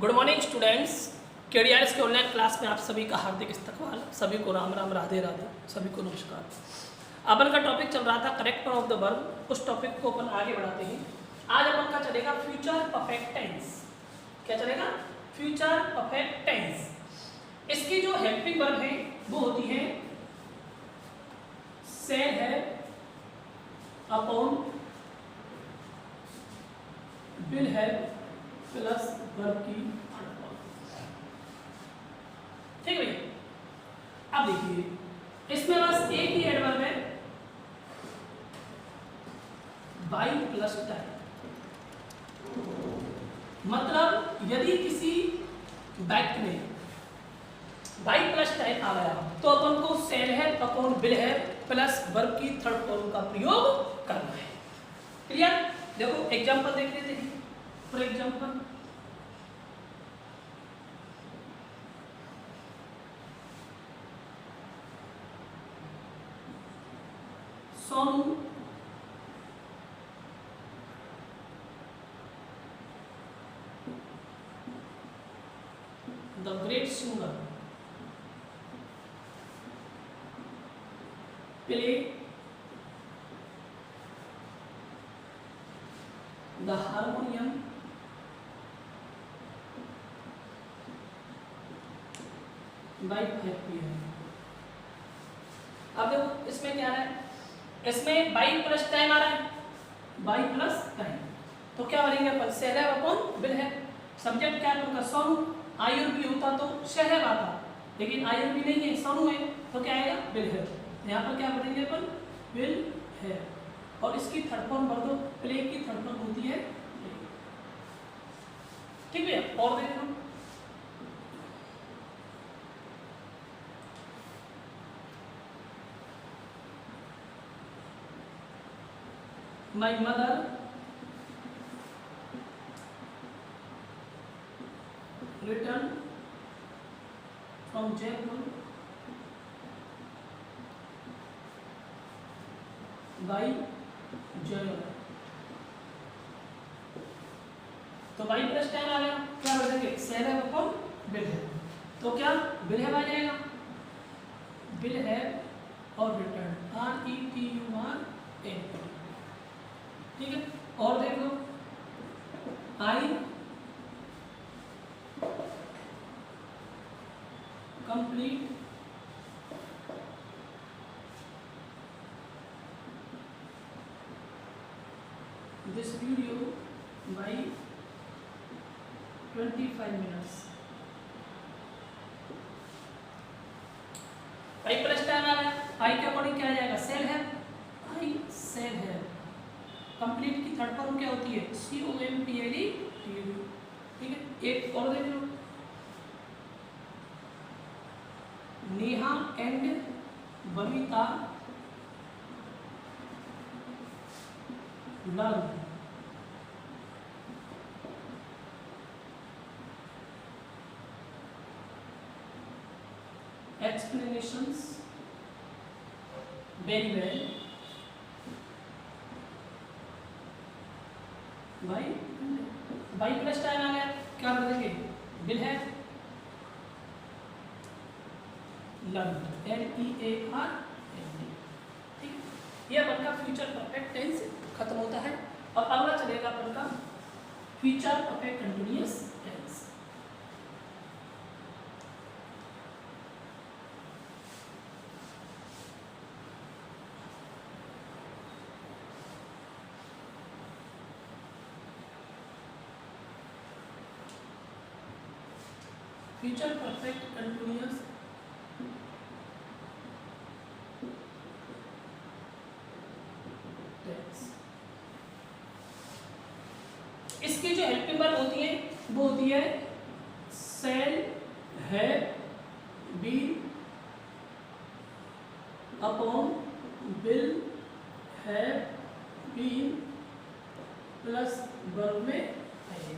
Good morning students. केडीआरएस के online class में आप सभी का हार्दिक इस्तकबाल। सभी को राम राम, राधे राधे, सभी को नमस्कार। अपन का टॉपिक चल रहा था correct form of the verb. उस टॉपिक को अपन आगे बढ़ाते हैं। आज अपन का चलेगा फ्यूचर परफेक्ट टेंस। क्या चलेगा? Future perfect tense. इसकी जो हेल्पिंग वर्ब है वो होती है से है, अपॉन, विल है प्लस वर्ब की थर्ड फॉर्म। ठीक है भैया। अब देखिए इसमें बस एक ही एडवर्ब है, बाई प्लस टाइम। मतलब यदि किसी वाक्य में बाई प्लस टाइम आ गया तो अपन को सेल है अपॉन विल है प्लस वर्ब की थर्ड फॉर्म का प्रयोग करना है। क्लियर? देखो एग्जांपल देख लेते हैं। For example Sonu the great singer play the harmonium by 5 PM। अब देखो इसमें क्या है, इसमें बाई प्लस टाइम आ रहा है, बाई प्लस टाइम। तो क्या बनेंगे अपन? से है अपॉन विल है। सब्जेक्ट क्या है उनका? सोनू। आई और बी होता तो शहर आता, लेकिन आई और बी नहीं है, सोनू है, तो क्या आएगा? विल है। यहाँ पर क्या बनेंगे अपन? विल है। और इसकी थर्ड फॉर्म भर दो, प्ले की थर्ड फॉर्म होती है प्ले। ठीक है। और देख लो, my mother return from Jaipur by January. तो बाई प्लस टाइम आ गया, क्या बदलेंगे? सेल है अपॉन विल है। तो क्या विल है आ जाएगा? विल है और रिटर्न RETURN। ठीक है। और देख लो, I complete this video by 25 minutes. I plus time आ गया, आई के अकॉर्डिंग क्या आ जाएगा? सेल है, आई सेल है। कंप्लीट की थर्ड फॉर्म क्या होती है? COMPLETED। ठीक है। एक और देख लो, Neha and Babita learn explanations very well by plus time आ गया, क्या बदलेंगे? विल है, लर्न LEARN। ठीक है। ये अपन का फ्यूचर परफेक्ट टेंस खत्म होता है। अब अगला चलेगा अपन का future perfect continuous tense. Future perfect continuous tense. इसकी जो हेल्पिंग वर्ब होती है वो होती है सेल है, बीन अपॉन विल है बीन प्लस वर्ब में है।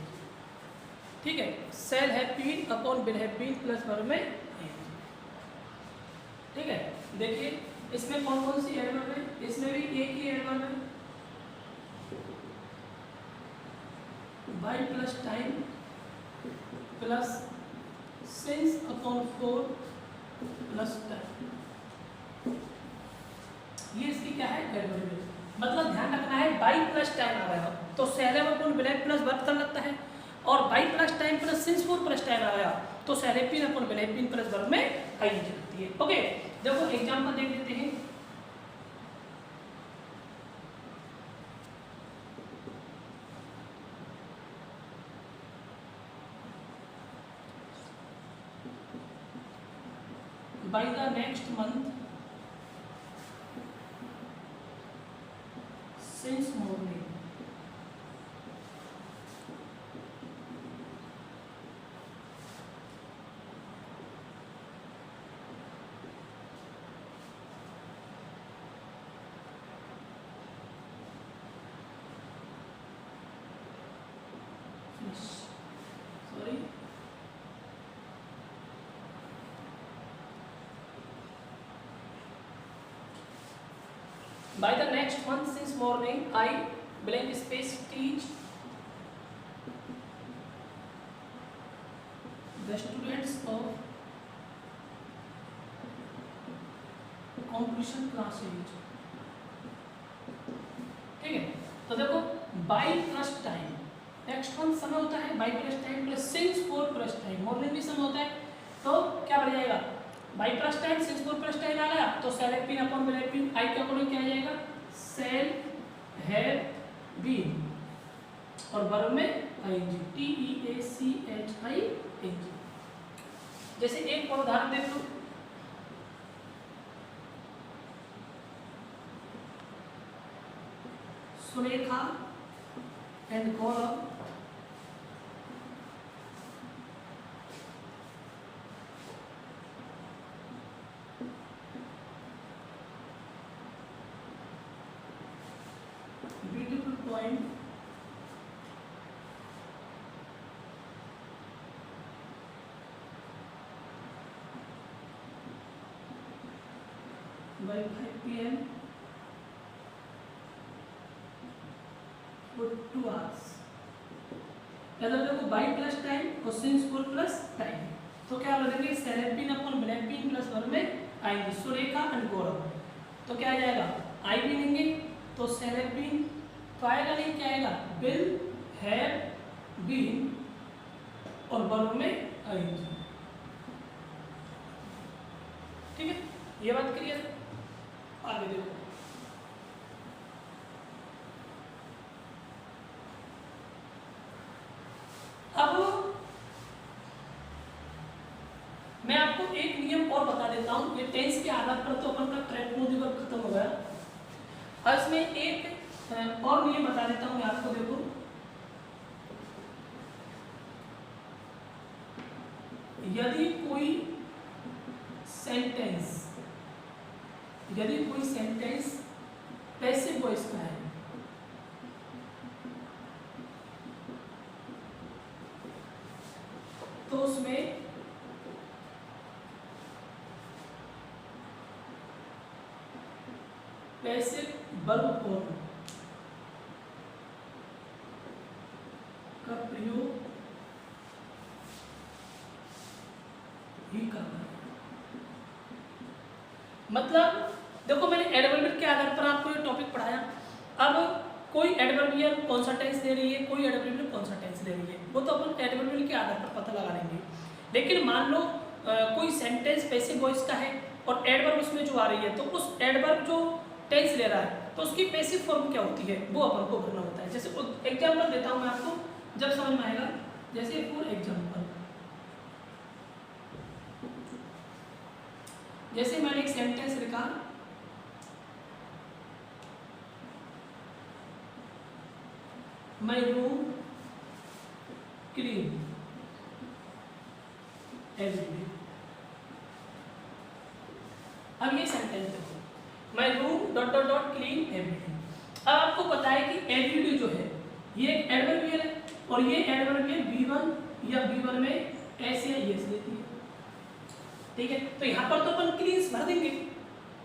ठीक है। सेल है बीन अपॉन विल है बीन प्लस वर्ब में है। ठीक है। देखिए इसमें कौन कौन सी एडवर्ब है? इसमें भी एक ही एडवर्ब है, by plus time plus since upon 4 plus time. ये इसकी क्या है, एडवर्बियल। मतलब ध्यान रखना है बाई प्लस टाइम आ गया तो सेलेब अपॉन ब्लैक प्लस वर्ब कर लगता है, और by plus time plus since 4 plus time आ गया तो सेलेपिन अपॉन ब्लैपिन प्लस वर्ब में आईएनजी लगती है। ओके, देखो एग्जांपल देख लेते हैं। by the next month since morning sorry by the next month since morning I blank space teach the students of competition classes। ठीक है, तो देखो by plus time next month समय होता है, by plus time plus since 4 plus time morning भी समय होता है, तो क्या बन जाएगा by plus time since 4 plus time आ गया तो सेलेपिन अपॉन ब्लैपिन आई के अकॉर्डिंग क्या आ जाएगा सेल हैव बीन और वर्ब में ING T E A C H I N G. जैसे एक और उदाहरण देख लो, Sulekha and Gaurav beautiful point by 5 p.m. for 2 hours। अगर देखो बाई प्लस टाइम और सिंस 4 प्लस टाइम तो क्या लगेंगे सेलेपिन अपॉन ब्लैपिन प्लस वर्ब में आएंगे सुरेखा एंड गौरव, तो क्या आ जाएगा आई भी लेंगे तो सेलेपिन तो आएगा नहीं, क्या आएगा विल हैव बीन और वर्ब में आएंगे। ठीक है, ये बात क्लियर। आगे देखो अब मैं आपको एक नियम और बता देता हूं, ये टेंस के आधार पर तो अपन का ट्रैक मोदी वर्ब खत्म हो गया, और इसमें एक और नियम बता देता हूं मैं आपको। देखो यदि कोई सेंटेंस पैसिव वॉइस का है तो उसमें पैसिव वर्ब फॉर्म का प्रयोग ही करना है। मतलब देखो मैंने एडवर्बियल के आधार पर आपको ये टॉपिक पढ़ाया, अब कोई एडवर्बियल कौन सा टेंस ले रही है, कोई एडवर्बियल कौन सा टेंस ले रही है, वो तो अपन एडवर्बियल के आधार पर पता लगा लेंगे। लेकिन मान लो कोई सेंटेंस पैसिव वॉइस का है और एडवर्ब उसमें जो आ रही है तो उस एडवर्ब जो टेंस ले रहा है तो उसकी पैसिव फॉर्म क्या होती है वो अपन को भरना होता है। जैसे एग्जाम्पल देता हूँ मैं आपको, जब समझ में आएगा। जैसे फॉर एग्जाम्पल जैसे मैंने एक सेंटेंस लिखा my room clean every day. अब ये सेंटेंस देखो my room dot dot dot clean every day. अब आपको पता है कि एवरी डे जो है ये एक एडवर्बियल है और ये एडवर्बियल B1 या B1 में एस या एस लेती है। ठीक है, तो यहाँ पर तो अपन क्लीन्स भर देंगे,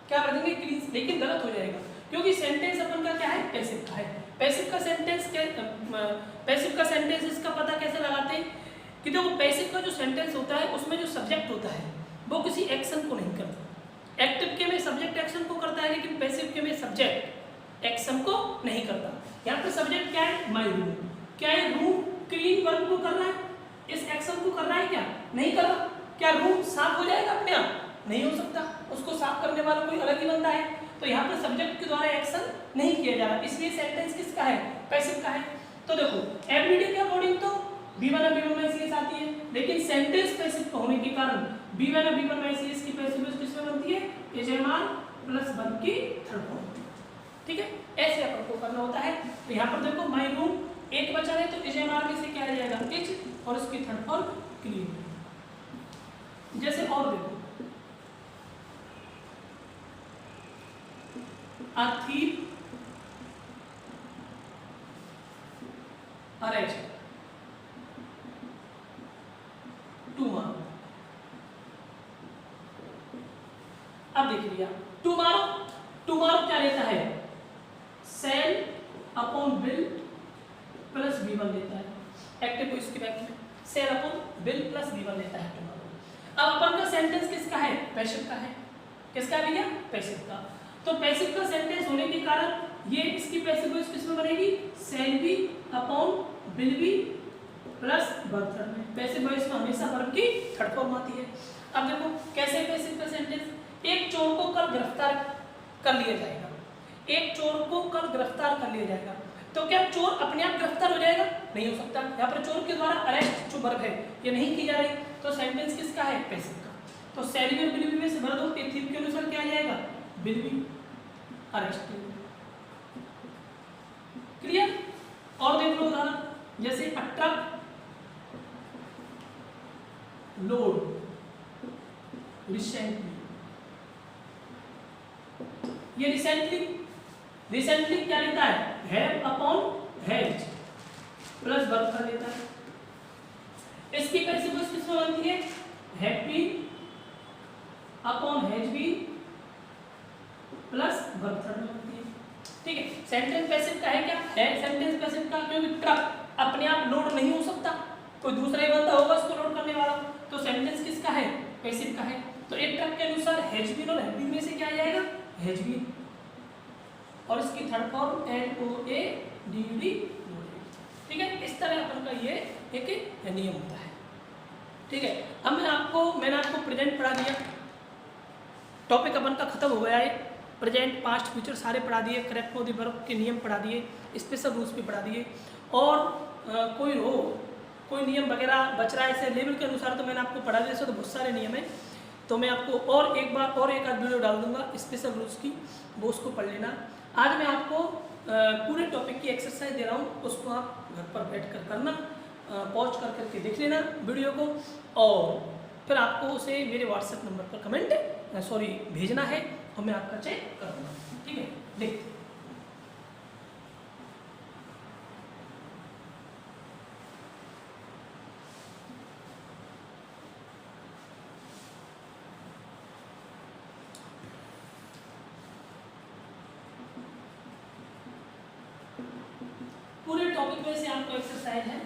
क्या भर देंगे क्लीन्स, लेकिन गलत हो जाएगा क्योंकि सेंटेंस अपन का क्या है पैसिव का है। पैसिव का सेंटेंस इसका पता कैसे लगाते हैं कि देखो पैसिव का जो सेंटेंस होता है उसमें जो सब्जेक्ट होता है वो किसी एक्शन को नहीं करता। एक्टिव के में सब्जेक्ट एक्शन को करता है, लेकिन पैसिव के में सब्जेक्ट एक्शन को नहीं करता। यहाँ पे सब्जेक्ट क्या है? My room. क्या ये रूम क्लीन वर्क को कर रहा है? इस एक्शन को कर रहा है क्या? नहीं कर रहा। क्या रूम साफ हो जाएगा अपने आप? नहीं हो सकता, उसको साफ करने वाला कोई अलग ही बंदा है। तो यहाँ पर सब्जेक्ट के द्वारा एक्शन नहीं किया जा रहा, इसलिए सेंटेंस किसका है? पैसिव का है। तो देखो एवरीडे के अकॉर्डिंग तो B1 और B1 में सीएस आती है, लेकिन सेंटेंस पैसिव होने के कारण B1 और B1 में सीएस की पैसिव किसमें बनती है? HMR प्लस वर्ब की थर्ड फॉर्म। ठीक है, ऐसे अपन को करना होता है। तो यहाँ पर देखो माई रूम एक बचा है, तो HMR में से क्या आ जाएगा? इज, और उसकी थर्ड फॉर्म क्लीन। जैसे और देखो a thief arrest tomorrow। अब देख लिया टुमारो, टुमारो क्या लेता है? Cell upon bill plus B1 लेता है। एक्टिव को इसके बैक में cell upon bill plus B1 लेता है टुमारो। अब अपन का सेंटेंस किसका है? पैसिव का है। किसका भैया? पैसिव का। तो पैसिव का सेंटेंस होने के कारण ये इसकी पैसिव वॉइस किसमें बनेगी? Shall be upon will be plus verb third में। पैसिव वॉइस में हमेशा वर्ब की थर्ड फॉर्म आती है। अब देखो कैसे पैसिव का सेंटेंस, एक चोर को कल गिरफ्तार कर लिया जाएगा। एक चोर को कल गिरफ्तार कर लिया जाएगा, तो क्या चोर अपने आप गिरफ्तार हो जाएगा? नहीं हो सकता। यहाँ पर चोर के द्वारा अरेस्ट जो वर्ब है ये नहीं की जा रही, तो सेंटेंस किसका है? पैसिव का। तो सेल बी और बिल बी में से भर दो, थीम के अनुसार क्या आ जाएगा? Will be arrest. क्लियर? और देख लो उदाहरण, जैसे अ ट्रक लोड रिसेंटली। ये रिसेंटली क्या लेता है? Have upon has plus verb कर लेता है। इसकी पैसिव वॉइस किसमें बनती है? Have been upon has been plus verb third में बनती है। ठीक है, सेंटेंस पैसिव का है क्या? है सेंटेंस पैसिव का, क्योंकि ट्रक अपने आप लोड नहीं हो सकता, कोई दूसरा ही बंदा होगा उसको लोड करने वाला। तो सेंटेंस किसका है? पैसिव का है। तो एक ट्रक के अनुसार हैज बीन और हैव बीन में से क्या आ जाएगा? हैज बीन, और इसकी थर्ड फॉर्म LOADD। ठीक है, इस तरह अपन का ये एक नियम होता है। ठीक है, अब मैंने आपको प्रेजेंट पढ़ा दिया, टॉपिक अपन का खत्म हो गया है। प्रेजेंट पास्ट फ्यूचर सारे पढ़ा दिए, करेक्ट फॉर द वर्ब के नियम पढ़ा दिए, स्पेशल रूल्स भी पढ़ा दिए। और कोई नियम वगैरह बच रहा है ऐसे लेवल के अनुसार तो मैंने आपको पढ़ा दिया। तो बहुत सारे नियम है, तो मैं आपको और एक बार और एक आध वीडियो डाल दूंगा स्पेशल रूल्स की, वो उसको पढ़ लेना। आज मैं आपको पूरे टॉपिक की एक्सरसाइज दे रहा हूँ, उसको आप घर पर बैठ कर करना, पॉज कर करके देख लेना वीडियो को, और फिर आपको उसे मेरे व्हाट्सएप नंबर पर कमेंट भेजना है और मैं आपका चेक करूँगा। ठीक है, देखते पूरे टॉपिक में से आपको एक्सरसाइज है।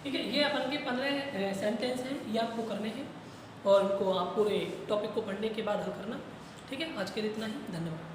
ठीक है, ये अपन के 15 सेंटेंस हैं, ये आपको करने हैं और इनको आप पूरे टॉपिक को पढ़ने के बाद हल करना। ठीक है, आज के लिए इतना ही, धन्यवाद।